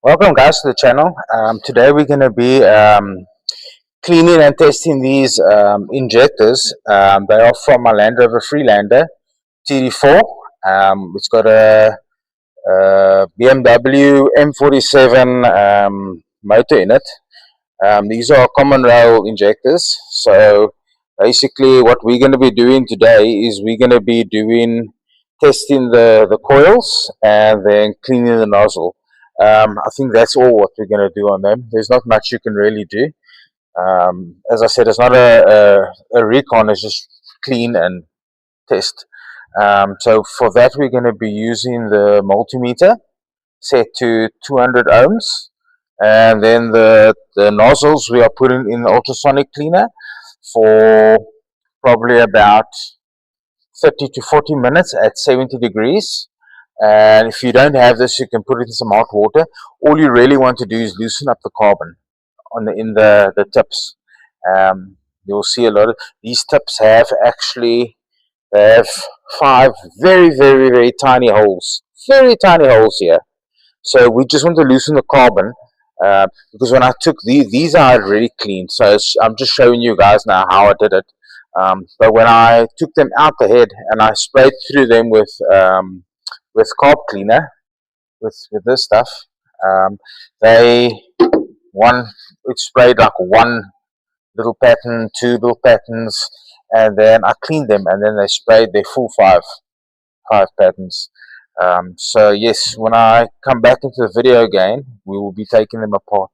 Welcome guys to the channel. Today we're going to be cleaning and testing these injectors. They are from my Landrover Freelander TD4. It's got a BMW M47 motor in it. These are common rail injectors. So basically what we're going to be doing today is we're going to be testing the coils and then cleaning the nozzle. I think that's all what we're going to do on them. There's not much you can really do. As I said, it's not a recon, it's just clean and test. So for that, we're going to be using the multimeter set to 200 ohms. And then the nozzles we are putting in the ultrasonic cleaner for probably about 30 to 40 minutes at 70 degrees. And if you don't have this, you can put it in some hot water. All you really want to do is loosen up the carbon in the tips. You'll see a lot of these tips have five very tiny holes, here. So we just want to loosen the carbon because when I took these are already clean. So I'm just showing you guys now how I did it. But when I took them out the head and I sprayed through them with carb cleaner, with this stuff, it sprayed like one little pattern, two little patterns, and then I cleaned them, and then they sprayed their full five patterns. So yes, when I come back into the video again, we will be taking them apart.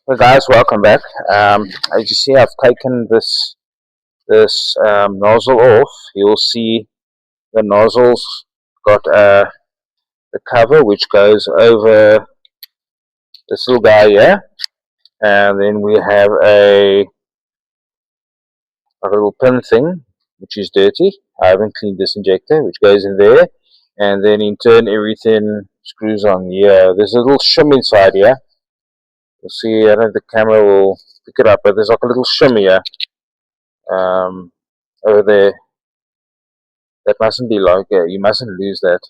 Well guys, welcome back. As you see, I've taken this nozzle off. You'll see the nozzle's got the cover which goes over this little guy here, and then we have a little pin thing which is dirty. I haven't cleaned this injector, which goes in there, and then in turn everything screws on here. There's a little shim inside here. You'll see, I don't know if the camera will pick it up, but there's like a little shim here over there. That mustn't be like it. You mustn't lose that.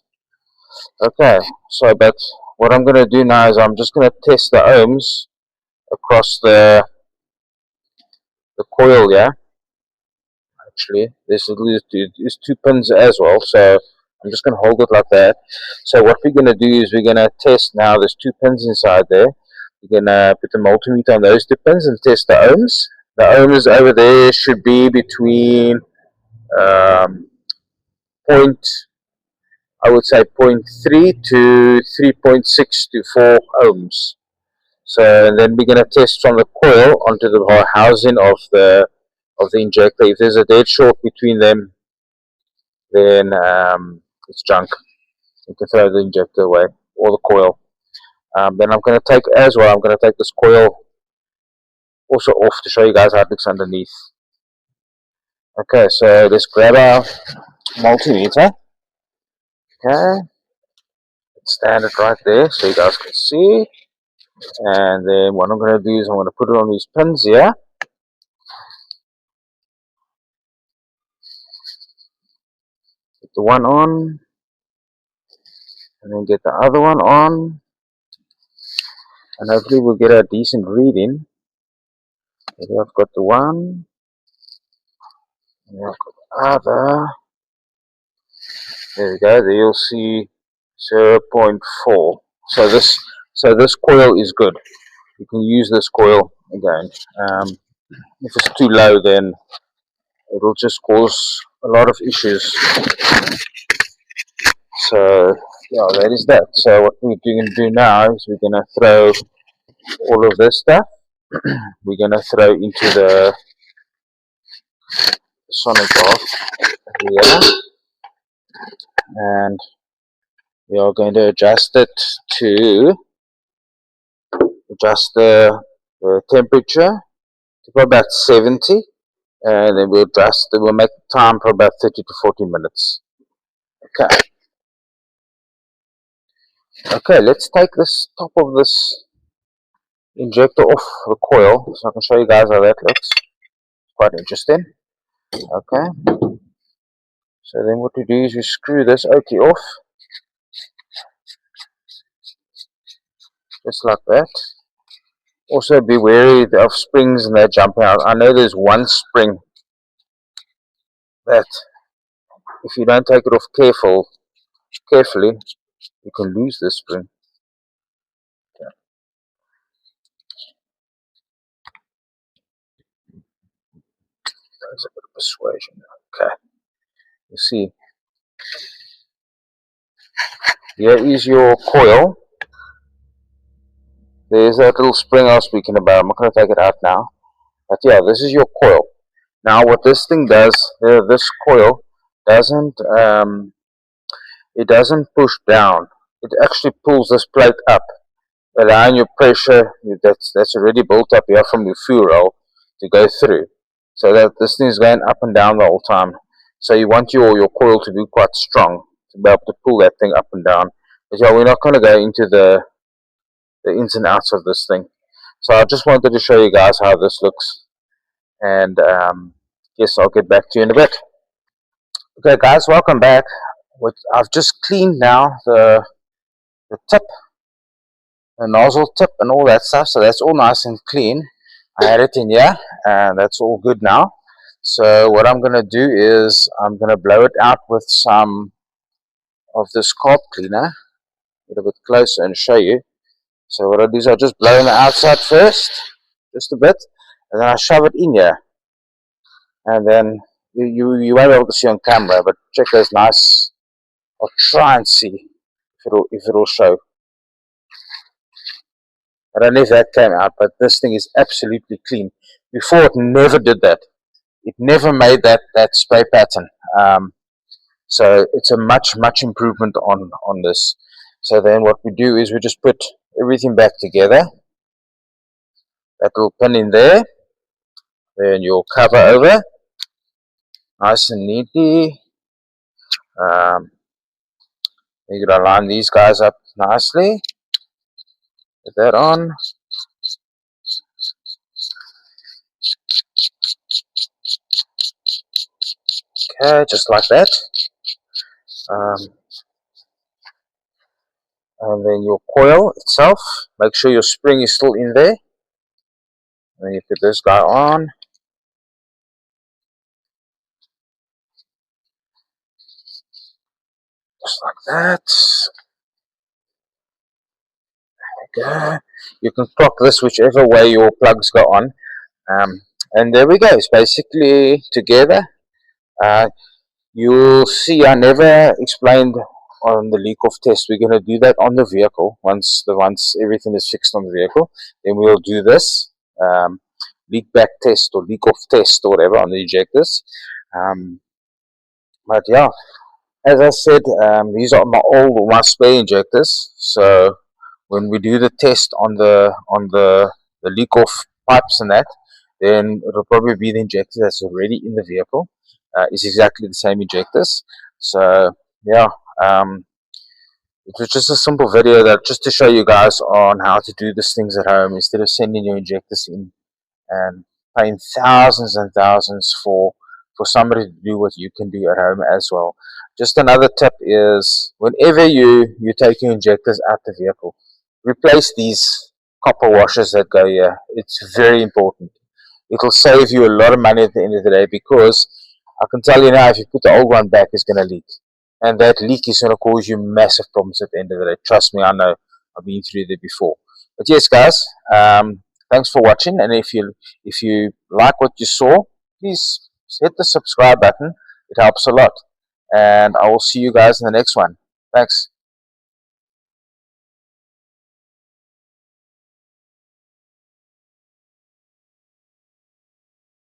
Okay, so but what I'm going to do now is I'm just going to test the ohms across the coil here. Actually, there's two pins as well, so I'm just going to hold it like that. So what we're going to do is we're going to test now. There's two pins inside there. We're going to put the multimeter on those two pins and test the ohms. The ohms over there should be between I would say 0.3 to 3.6 to 4 ohms. So and then we're going to test from the coil onto the housing of the injector. If there's a dead short between them, then it's junk. You can throw the injector away or the coil. Then I'm going to take this coil also off to show you guys how it looks underneath. Okay, so let's grab our multimeter. Okay, let's stand it right there so you guys can see. And then what I'm going to do is I'm going to put it on these pins here. Get the one on, and then get the other one on, and hopefully we'll get a decent reading. Maybe I've got the one, and I've got the other. There we go. There you'll see 0.4. So this coil is good. You can use this coil again. If it's too low, then it'll just cause a lot of issues. So yeah, that is that. So what we're going to do now is we're going to throw all of this stuff. We're going to throw into the sonograph here, and we are going to adjust it to the temperature to about 70, and then we'll make the time for about 30 to 40 minutes. Okay, let's take this top of this injector off the coil so I can show you guys how that looks. It's quite interesting. Okay, so then what we do is we screw this okie off. just like that. Also be wary of springs and they're jumping out. I know there's one spring that if you don't take it off carefully, you can lose this spring. Okay. There's a bit of persuasion. Okay. You see, here is your coil. There's that little spring I was speaking about. I'm not going to take it out now. But yeah, this is your coil. Now what this thing does, this coil doesn't, it doesn't push down. It actually pulls this plate up, allowing your pressure that's already built up here from your fuel roll to go through. So that this thing is going up and down the whole time. So you want your coil to be quite strong to be able to pull that thing up and down. But yeah, we're not going to go into the ins and outs of this thing. So I just wanted to show you guys how this looks. And yes, I'll get back to you in a bit. Okay guys, welcome back. I've just cleaned now the tip, the nozzle tip and all that stuff, so that's all nice and clean. I had it in here and that's all good now. So what I'm going to do is I'm going to blow it out with some of this carb cleaner. Get a bit closer and show you. So what I do is I just blow on the outside first, just a bit, and then I shove it in here. And then you won't be able to see on camera, but check those nice. I'll try and see if it'll show. I don't know if that came out, but this thing is absolutely clean. Before it never did that. It never made that spray pattern. So it's a much improvement on this. So then what we do is we just put everything back together. That little pin in there. Then you'll cover over. Nice and neatly. You're going to line these guys up nicely. Put that on. Okay, just like that. And then your coil itself, make sure your spring is still in there. Then you put this guy on. Just like that. There we go. You can clock this whichever way your plugs go on. And there we go. It's basically together. You'll see I never explained on the leak off test. We're going to do that on the vehicle. Once everything is fixed on the vehicle, then we'll do this leak back test or leak off test or whatever on the injectors. But yeah, as I said, these are my spare injectors. So when we do the test on the leak off pipes and that, then it'll probably be the injector that's already in the vehicle. It's exactly the same injectors. So yeah, it was just a simple video that just to show you guys on how to do these things at home instead of sending your injectors in and paying thousands and thousands for somebody to do what you can do at home as well. Just another tip is whenever you take your injectors out the vehicle, replace these copper washers that go here. It's very important. It'll save you a lot of money at the end of the day, because I can tell you now, if you put the old one back, it's going to leak. And that leak is going to cause you massive problems at the end of the day. Trust me, I know. I've been through that before. But yes, guys, thanks for watching. And if you like what you saw, please hit the subscribe button. It helps a lot. And I will see you guys in the next one. Thanks.